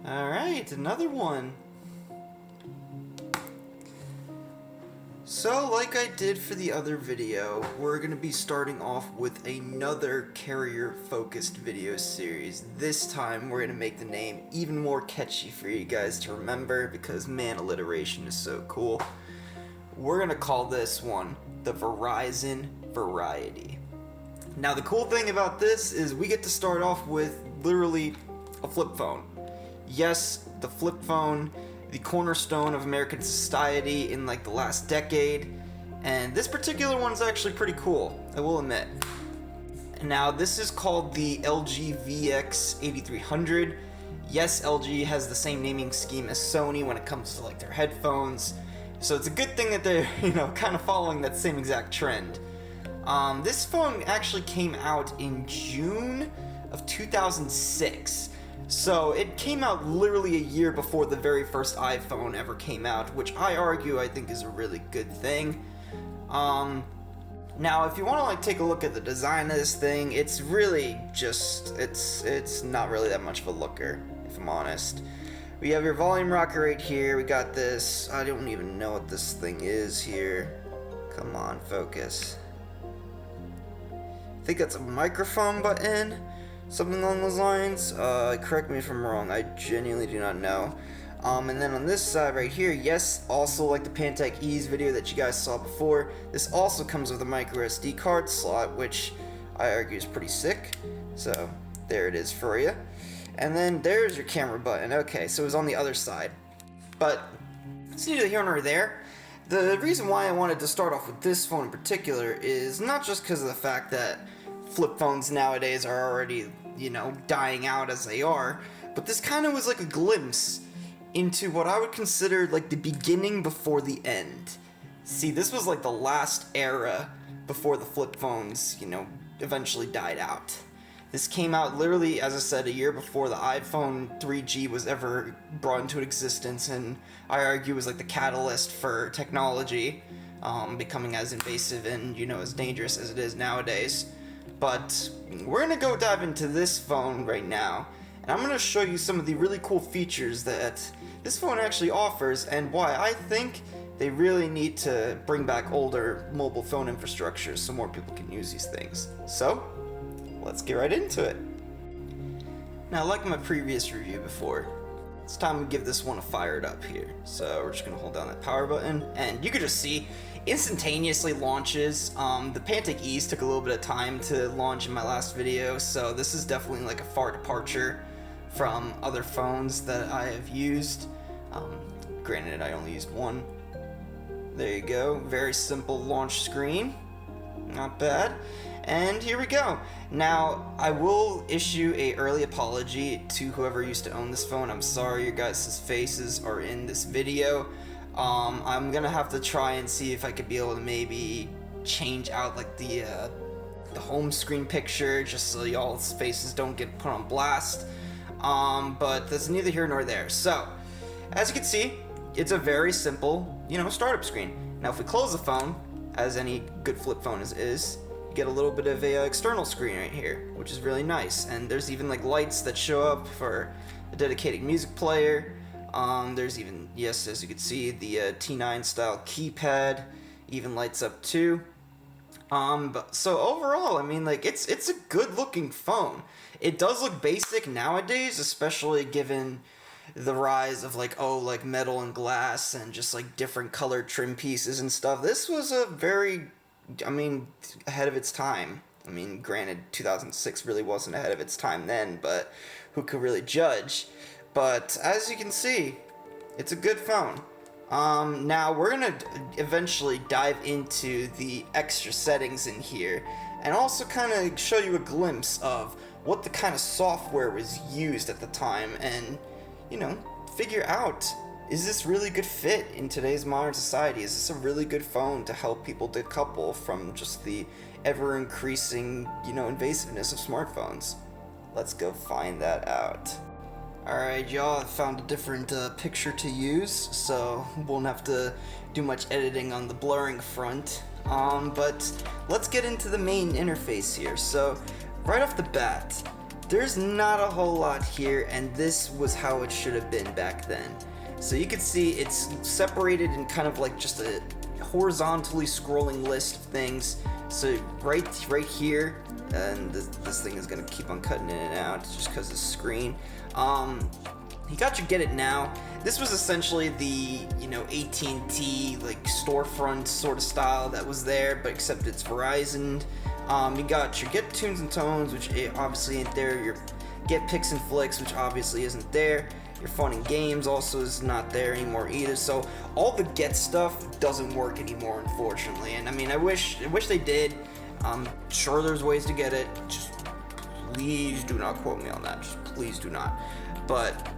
Alright, another one. So, like I did for the other video, we're going to be starting off with another carrier-focused video series. This time, we're going to make the name even more catchy for you guys to remember, because man, alliteration is so cool. We're going to call this one the Verizon Variety. Now, the cool thing about this is we get to start off with literally a flip phone. Yes, the flip phone, the cornerstone of American society in like the last decade, and this particular one is actually pretty cool, I will admit. Now, this is called the LG VX8300. Yes, LG has the same naming scheme as Sony when it comes to like their headphones, so it's a good thing that they're, kind of following that same exact trend. This phone actually came out in June of 2006. So it came out literally a year before the very first iPhone ever came out, which I think is a really good thing. Now, if you want to take a look at the design of this thing, it's really just, it's not really that much of a looker, if I'm honest. We have your volume rocker right here. We got this, I don't even know what this thing is here. Come on, focus. I think that's a microphone button. Something along those lines. Correct me if I'm wrong, I genuinely do not know. And then on this side right here, yes, also like the Pantech Ease video that you guys saw before, this also comes with a micro SD card slot, which I argue is pretty sick. So there it is for you. And then there's your camera button. Okay, so it was on the other side. But it's neither here nor there. The reason why I wanted to start off with this phone in particular is not just because of the fact that flip phones nowadays are already, dying out as they are, but this kind of was like a glimpse into what I would consider like the beginning before the end. See, this was like the last era before the flip phones, eventually died out. This came out literally, as I said, a year before the iPhone 3G was ever brought into existence, and I argue was like the catalyst for technology becoming as invasive and, as dangerous as it is nowadays. But we're going to go dive into this phone right now, and I'm going to show you some of the really cool features that this phone actually offers and why I think they really need to bring back older mobile phone infrastructure so more people can use these things. So, let's get right into it. Now, like my previous review before, it's time to give this one a fired up here. So we're just going to hold down that power button, and you can just see instantaneously launches. The Pantech Ease took a little bit of time to launch in my last video, so this is definitely like a far departure from other phones that I have used. Granted, I only used one. There you go, very simple launch screen, not bad. And here we go. Now, I will issue a early apology to whoever used to own this phone. I'm sorry your guys' faces are in this video. I'm gonna have to try and see if I could be able to maybe change out like the home screen picture just so y'all's faces don't get put on blast. But that's neither here nor there. So, as you can see, it's a very simple, startup screen. Now, if we close the phone, as any good flip phone is, you get a little bit of a external screen right here, which is really nice. And there's even like lights that show up for a dedicated music player. There's even, yes, as you can see, the T9 style keypad even lights up too. But so overall, it's a good looking phone. It does look basic nowadays, especially given the rise of like metal and glass and just like different colored trim pieces and stuff. This was a very, ahead of its time. Granted, 2006 really wasn't ahead of its time then, but who could really judge? But as you can see, it's a good phone. Now we're gonna eventually dive into the extra settings in here and also kind of show you a glimpse of what the kind of software was used at the time and, figure out, is this really good fit in today's modern society? Is this a really good phone to help people decouple from just the ever-increasing, invasiveness of smartphones? Let's go find that out. Alright y'all, I found a different picture to use, so won't have to do much editing on the blurring front. But let's get into the main interface here. So right off the bat, there's not a whole lot here, and this was how it should have been back then. So you can see it's separated in kind of like just a horizontally scrolling list of things. So right here, and this thing is gonna keep on cutting in and out just because of the screen. You got your Get It Now. This was essentially the, you know, AT&T like storefront sort of style that was there, but except it's Verizon. You got your Get Tunes and Tones, which obviously ain't there. Your Get Pics and Flicks, which obviously isn't there. Your Fun and Games also is not there anymore either. So all the Get stuff doesn't work anymore, unfortunately. And I mean, I wish they did. I'm sure there's ways to get it. Just please do not quote me on that. Just please do not. But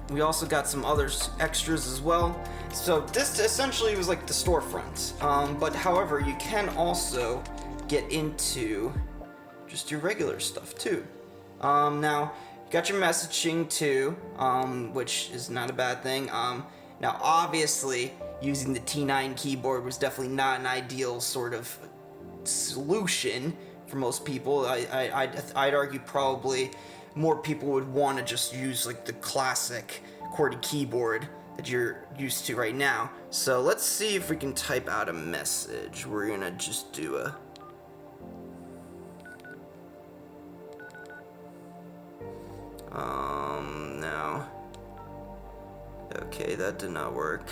we also got some other extras as well. So this essentially was like the storefront. But however, you can also get into just your regular stuff too. Now, you got your messaging too, which is not a bad thing. Now, obviously, using the T9 keyboard was definitely not an ideal sort of solution for most people. I'd argue probably more people would want to just use like the classic QWERTY keyboard that you're used to right now. So let's see if we can type out a message. We're gonna just do a no. Okay, that did not work.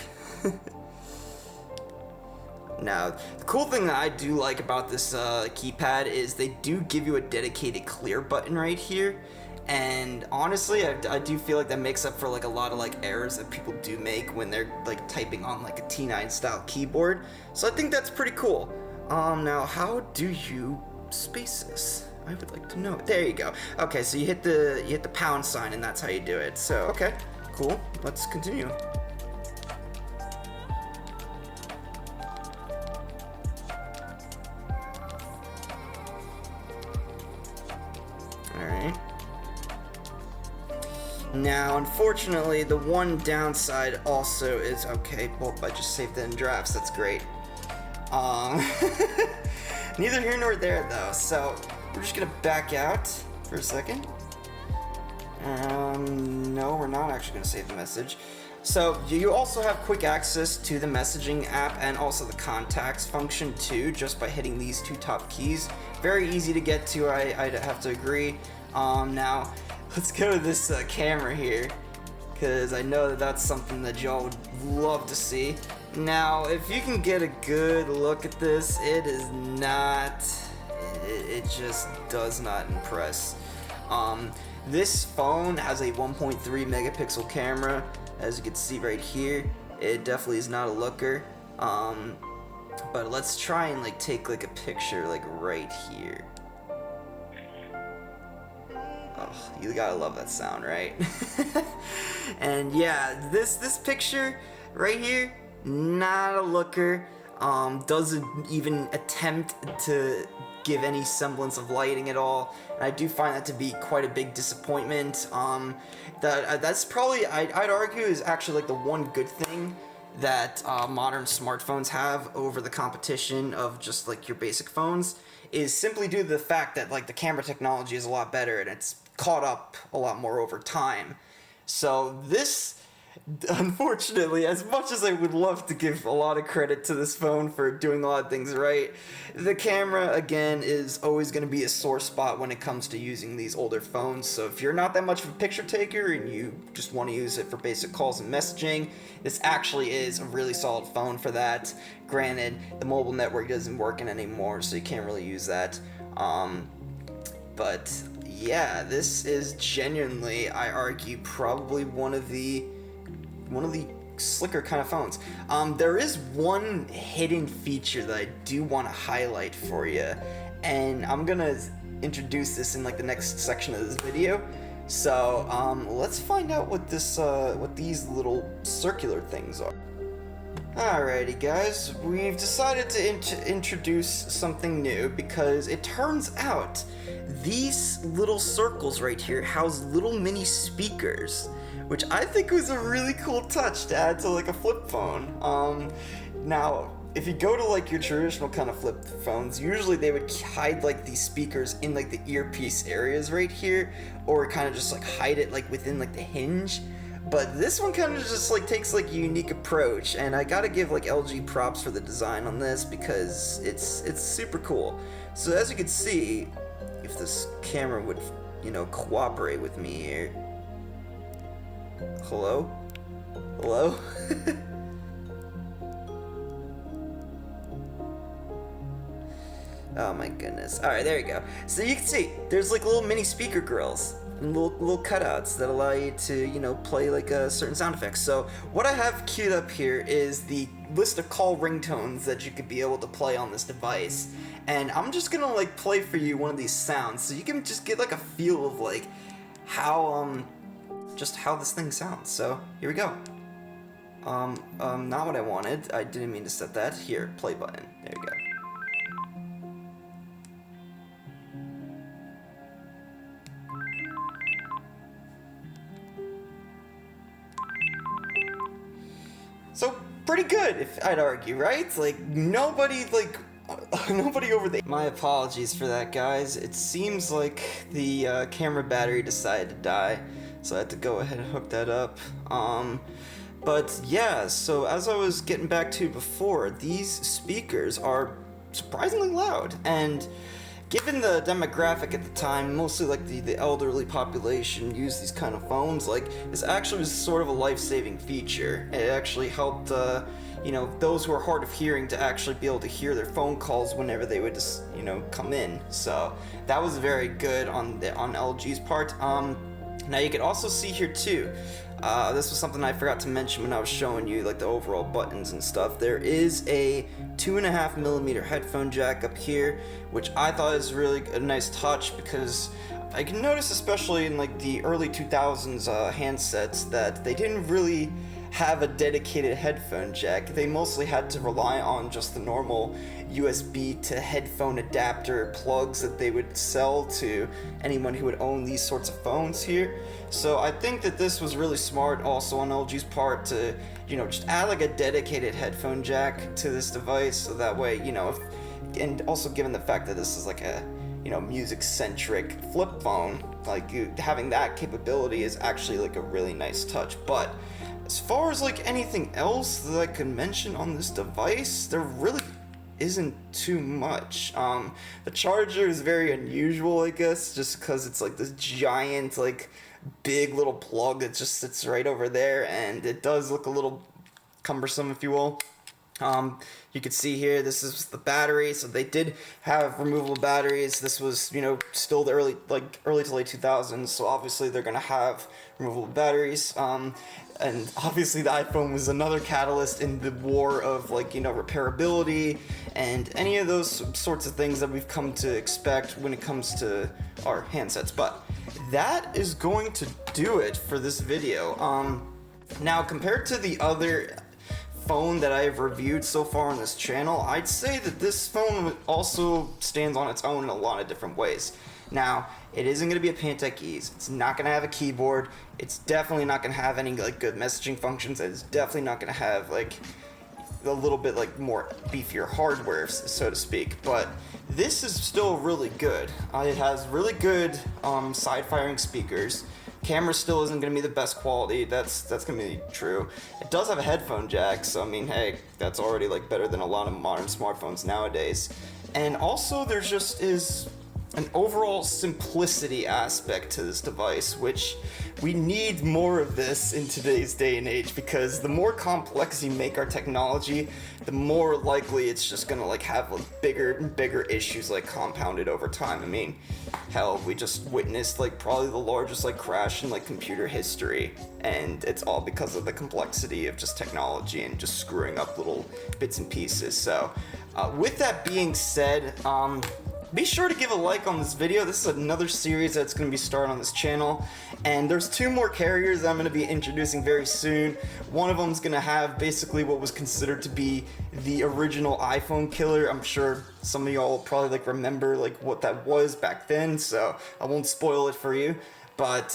Now, the cool thing that I do like about this keypad is they do give you a dedicated clear button right here. And honestly, I do feel like that makes up for like a lot of like errors that people do make when they're like typing on like a T9 style keyboard. So I think that's pretty cool. Now how do you space this? I would like to know. There you go. Okay, so you hit the pound sign and that's how you do it. So okay, cool. Let's continue. All right. Now, unfortunately, the one downside also is, okay, well, I just saved it in drafts, that's great. Neither here nor there, though, so we're just gonna back out for a second. No, we're not actually gonna save the message. So, you also have quick access to the messaging app and also the contacts function too, just by hitting these two top keys. Very easy to get to, I'd have to agree. Now, let's go to this camera here, because I know that that's something that y'all would love to see. Now, if you can get a good look at this, it is not, it just does not impress. This phone has a 1.3 megapixel camera, as you can see right here. It definitely is not a looker. But let's try and like take like a picture like right here. Oh, you gotta love that sound, right? And yeah, this picture right here, not a looker. Doesn't even attempt to give any semblance of lighting at all. And I do find that to be quite a big disappointment. That's probably, I'd argue, is actually like the one good thing that modern smartphones have over the competition of just like your basic phones, is simply due to the fact that like the camera technology is a lot better and it's caught up a lot more over time. So this, unfortunately, as much as I would love to give a lot of credit to this phone for doing a lot of things right, the camera, again, is always going to be a sore spot when it comes to using these older phones. So if you're not that much of a picture taker and you just want to use it for basic calls and messaging, this actually is a really solid phone for that. Granted, the mobile network isn't working anymore, so you can't really use that. But yeah, this is genuinely, I argue, probably one of the slicker kind of phones. There is one hidden feature that I do want to highlight for you, and I'm gonna introduce this in like the next section of this video. So let's find out what these little circular things are. Alrighty guys, we've decided to introduce something new because it turns out these little circles right here house little mini speakers, which I think was a really cool touch to add to like a flip phone. Now, if you go to like your traditional kind of flip phones, usually they would hide like these speakers in like the earpiece areas right here, or kind of just like hide it like within like the hinge. But this one kind of just like takes like a unique approach, and I gotta give like LG props for the design on this because it's super cool. So as you can see, if this camera would, you know, cooperate with me here. Hello? Hello? Oh my goodness. Alright, there you go. So you can see, there's like little mini speaker grills and little cutouts that allow you to, you know, play like certain sound effects. So what I have queued up here is the list of call ringtones that you could be able to play on this device. And I'm just gonna like play for you one of these sounds so you can just get like a feel of like how just how this thing sounds. So here we go. Not what I wanted. I didn't mean to set that. Here, play button. There you go. So pretty good, if I'd argue, right? Like nobody over there. My apologies for that, guys. It seems like the camera battery decided to die, so I had to go ahead and hook that up. But yeah, so as I was getting back to before, these speakers are surprisingly loud, and given the demographic at the time, mostly like the elderly population used these kind of phones, like this actually was sort of a life-saving feature. It actually helped you know, those who are hard of hearing to actually be able to hear their phone calls whenever they would just, you know, come in. So that was very good on LG's part. Now you can also see here too, this was something I forgot to mention when I was showing you like the overall buttons and stuff. There is a 2.5mm headphone jack up here, which I thought is really a nice touch because I can notice, especially in like the early 2000s handsets, that they didn't really have a dedicated headphone jack. They mostly had to rely on just the normal USB to headphone adapter plugs that they would sell to anyone who would own these sorts of phones here. So I think that this was really smart also on LG's part to, you know, just add like a dedicated headphone jack to this device, so that way, you know, and also given the fact that this is like a, you know, music-centric flip phone, like having that capability is actually like a really nice touch. But as far as like anything else that I could mention on this device, there really isn't too much. The charger is very unusual, I guess, just because it's like this giant, like big little plug that just sits right over there, and it does look a little cumbersome, if you will. You can see here, this is the battery, so they did have removable batteries. This was, you know, still the early to late 2000s, so obviously they're gonna have removable batteries. And obviously the iPhone was another catalyst in the war of, like, you know, repairability and any of those sorts of things that we've come to expect when it comes to our handsets. But that is going to do it for this video. Now, compared to the other phone that I've reviewed so far on this channel, I'd say that this phone also stands on its own in a lot of different ways. Now, it isn't going to be a Pantech Ease. It's not going to have a keyboard. It's definitely not going to have any like good messaging functions. It's definitely not going to have like a little bit like more beefier hardware, so to speak. But this is still really good. It has really good side-firing speakers. Camera still isn't going to be the best quality. That's going to be true. It does have a headphone jack, so I mean, hey, that's already like better than a lot of modern smartphones nowadays. And also, there just is an overall simplicity aspect to this device, which we need more of this in today's day and age, because the more complex you make our technology, the more likely it's just gonna like have like bigger and bigger issues like compounded over time. I mean, hell, we just witnessed like probably the largest like crash in like computer history, and it's all because of the complexity of just technology and just screwing up little bits and pieces. So with that being said, be sure to give a like on this video. This is another series that's going to be started on this channel, and there's 2 more carriers that I'm going to be introducing very soon. One of them is going to have basically what was considered to be the original iPhone killer. I'm sure some of y'all probably like remember like what that was back then, so I won't spoil it for you.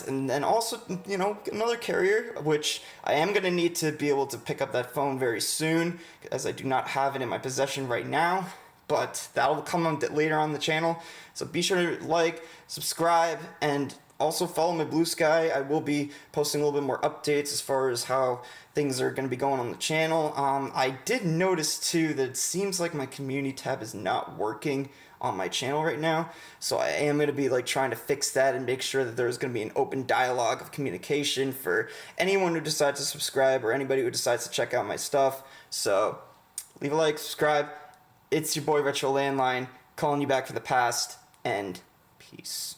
and then also, you know, another carrier, which I am going to need to be able to pick up that phone very soon, as I do not have it in my possession right now, but that'll come on later on the channel. So be sure to like, subscribe, and also follow my BlueSky. I will be posting a little bit more updates as far as how things are going to be going on the channel. I did notice too that it seems like my community tab is not working on my channel right now, so I am going to be like trying to fix that and make sure that there's going to be an open dialogue of communication for anyone who decides to subscribe or anybody who decides to check out my stuff. So leave a like, subscribe. It's your boy Retro Landline calling you back for the past, and peace.